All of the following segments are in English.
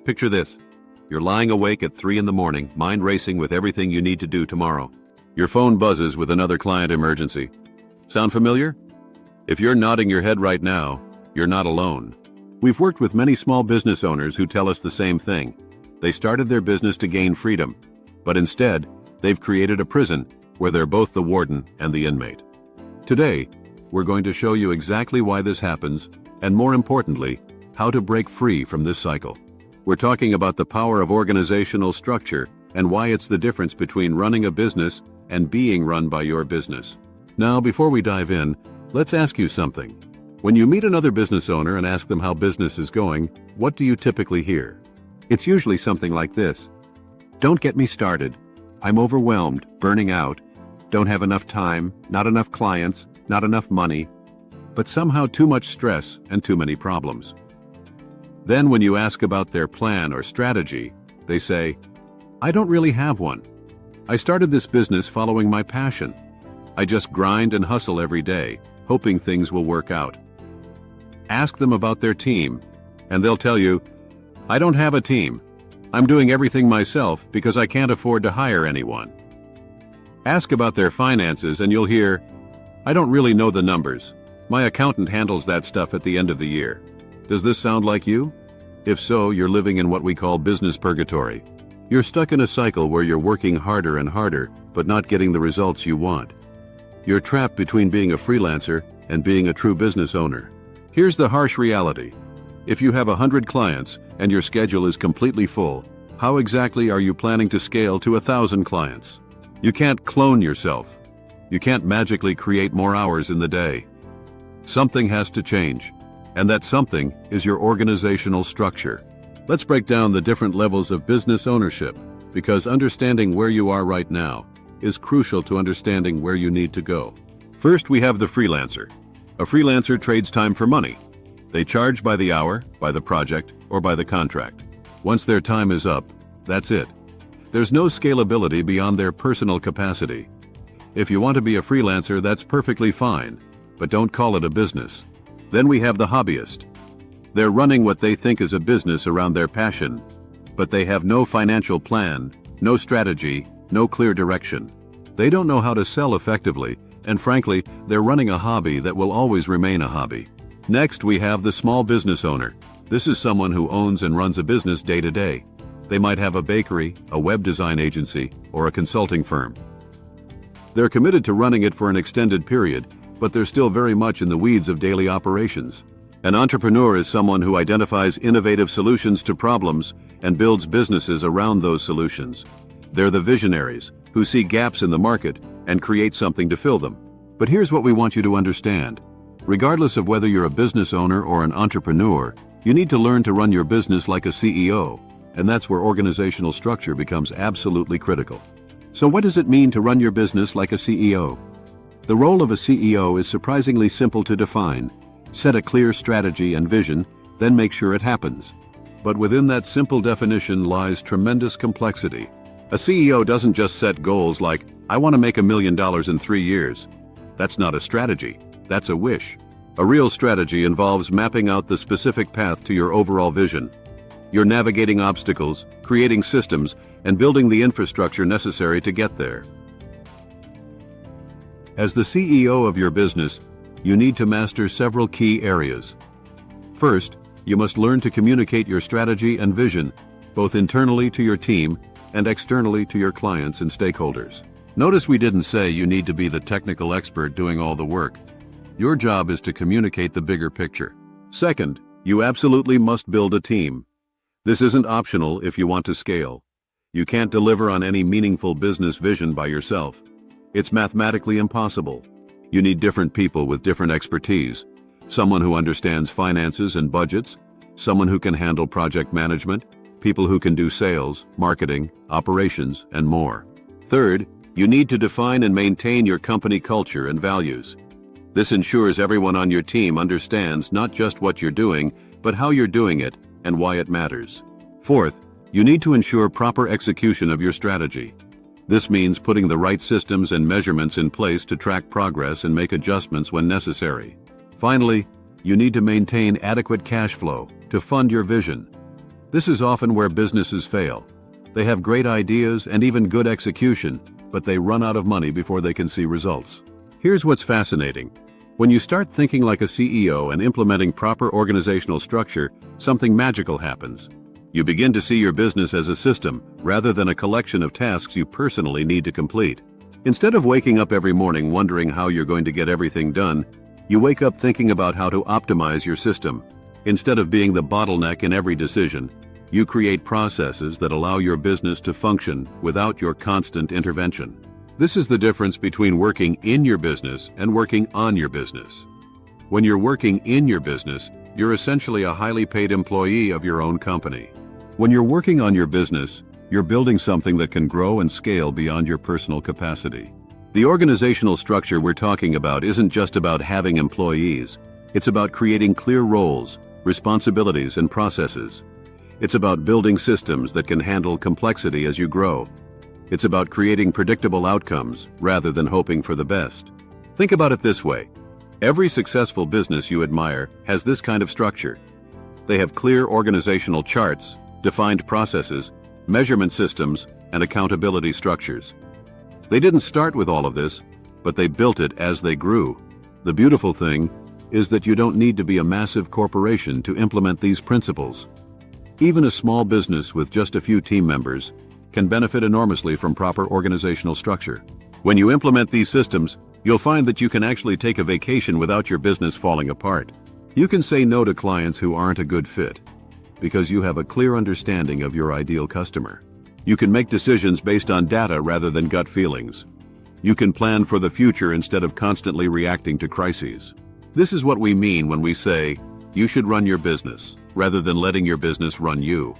Picture this. You're lying awake at 3 in the morning, mind racing with everything you need to do tomorrow. Your phone buzzes with another client emergency. Sound familiar? If you're nodding your head right now, you're not alone. We've worked with many small business owners who tell us the same thing. They started their business to gain freedom, but instead, they've created a prison where they're both the warden and the inmate. Today, we're going to show you exactly why this happens, and more importantly, how to break free from this cycle. We're talking about the power of organizational structure and why it's the difference between running a business and being run by your business. Now, before we dive in, let's ask you something. When you meet another business owner and ask them how business is going, what do you typically hear? It's usually something like this. Don't get me started. I'm overwhelmed, burning out, don't have enough time, not enough clients, not enough money, but somehow too much stress and too many problems. Then when you ask about their plan or strategy, they say, I don't really have one. I started this business following my passion. I just grind and hustle every day, hoping things will work out. Ask them about their team, and they'll tell you, I don't have a team. I'm doing everything myself because I can't afford to hire anyone. Ask about their finances and you'll hear, I don't really know the numbers. My accountant handles that stuff at the end of the year. Does this sound like you? If so, you're living in what we call business purgatory. You're stuck in a cycle where you're working harder and harder, but not getting the results you want. You're trapped between being a freelancer and being a true business owner. Here's the harsh reality. If you have 100 clients and your schedule is completely full, how exactly are you planning to scale to 1,000 clients? You can't clone yourself. You can't magically create more hours in the day. Something has to change. And that something is your organizational structure. Let's break down the different levels of business ownership, because understanding where you are right now is crucial to understanding where you need to go. First, we have the freelancer. A freelancer trades time for money. They charge by the hour, by the project, or by the contract. Once their time is up, that's it. There's no scalability beyond their personal capacity. If you want to be a freelancer, that's perfectly fine, but don't call it a business. Then we have the hobbyist. They're running what they think is a business around their passion, but they have no financial plan, no strategy, no clear direction. They don't know how to sell effectively, and frankly, they're running a hobby that will always remain a hobby. Next, we have the small business owner. This is someone who owns and runs a business day to day. They might have a bakery, a web design agency, or a consulting firm. They're committed to running it for an extended period, but they're still very much in the weeds of daily operations. An entrepreneur is someone who identifies innovative solutions to problems and builds businesses around those solutions. They're the visionaries who see gaps in the market and create something to fill them. But here's what we want you to understand. Regardless of whether you're a business owner or an entrepreneur, you need to learn to run your business like a CEO, and that's where organizational structure becomes absolutely critical. So what does it mean to run your business like a CEO? The role of a CEO is surprisingly simple to define. Set a clear strategy and vision, then make sure it happens. But within that simple definition lies tremendous complexity. A CEO doesn't just set goals like, I want to make $1 million in 3 years. That's not a strategy, that's a wish. A real strategy involves mapping out the specific path to your overall vision. You're navigating obstacles, creating systems, and building the infrastructure necessary to get there. As the CEO of your business, you need to master several key areas. First, you must learn to communicate your strategy and vision, both internally to your team and externally to your clients and stakeholders. Notice we didn't say you need to be the technical expert doing all the work. Your job is to communicate the bigger picture. Second, you absolutely must build a team. This isn't optional if you want to scale. You can't deliver on any meaningful business vision by yourself. It's mathematically impossible. You need different people with different expertise. Someone who understands finances and budgets, someone who can handle project management, people who can do sales, marketing, operations, and more. Third, you need to define and maintain your company culture and values. This ensures everyone on your team understands not just what you're doing, but how you're doing it and why it matters. Fourth, you need to ensure proper execution of your strategy. This means putting the right systems and measurements in place to track progress and make adjustments when necessary. Finally, you need to maintain adequate cash flow to fund your vision. This is often where businesses fail. They have great ideas and even good execution, but they run out of money before they can see results. Here's what's fascinating. When you start thinking like a CEO and implementing proper organizational structure, something magical happens. You begin to see your business as a system, rather than a collection of tasks you personally need to complete. Instead of waking up every morning wondering how you're going to get everything done, you wake up thinking about how to optimize your system. Instead of being the bottleneck in every decision, you create processes that allow your business to function without your constant intervention. This is the difference between working in your business and working on your business. When you're working in your business, you're essentially a highly paid employee of your own company. When you're working on your business, you're building something that can grow and scale beyond your personal capacity. The organizational structure we're talking about isn't just about having employees. It's about creating clear roles, responsibilities, and processes. It's about building systems that can handle complexity as you grow. It's about creating predictable outcomes rather than hoping for the best. Think about it this way. Every successful business you admire has this kind of structure. They have clear organizational charts, defined processes, measurement systems, and accountability structures. They didn't start with all of this, but they built it as they grew. The beautiful thing is that you don't need to be a massive corporation to implement these principles. Even a small business with just a few team members can benefit enormously from proper organizational structure. When you implement these systems, you'll find that you can actually take a vacation without your business falling apart. You can say no to clients who aren't a good fit, because you have a clear understanding of your ideal customer. You can make decisions based on data rather than gut feelings. You can plan for the future instead of constantly reacting to crises. This is what we mean when we say, you should run your business, rather than letting your business run you.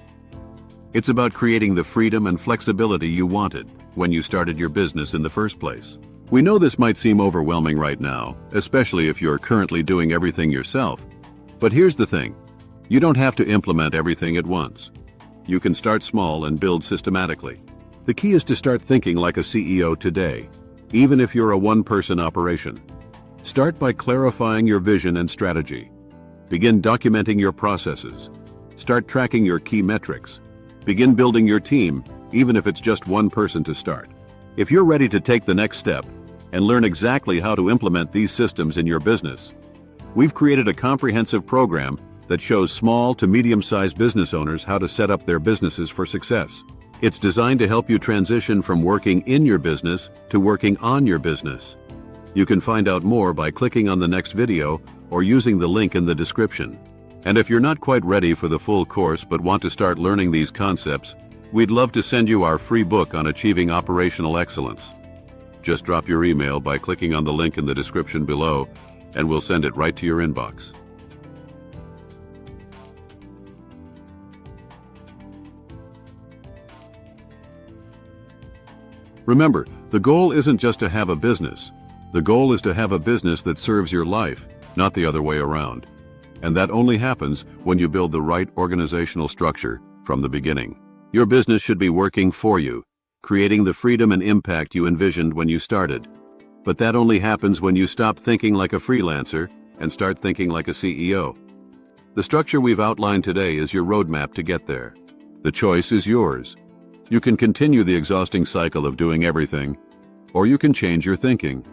It's about creating the freedom and flexibility you wanted when you started your business in the first place. We know this might seem overwhelming right now, especially if you're currently doing everything yourself. But here's the thing. You don't have to implement everything at once. You can start small and build systematically. The key is to start thinking like a CEO today, even if you're a one-person operation. Start by clarifying your vision and strategy. Begin documenting your processes. Start tracking your key metrics. Begin building your team, even if it's just one person to start. If you're ready to take the next step and learn exactly how to implement these systems in your business, we've created a comprehensive program that shows small to medium-sized business owners how to set up their businesses for success. It's designed to help you transition from working in your business to working on your business. You can find out more by clicking on the next video or using the link in the description. And if you're not quite ready for the full course but want to start learning these concepts, we'd love to send you our free book on achieving operational excellence. Just drop your email by clicking on the link in the description below, and we'll send it right to your inbox. Remember, the goal isn't just to have a business. The goal is to have a business that serves your life, not the other way around. And that only happens when you build the right organizational structure from the beginning. Your business should be working for you, creating the freedom and impact you envisioned when you started. But that only happens when you stop thinking like a freelancer and start thinking like a CEO. The structure we've outlined today is your roadmap to get there. The choice is yours. You can continue the exhausting cycle of doing everything, or you can change your thinking.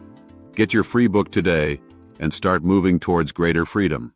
Get your free book today and start moving towards greater freedom.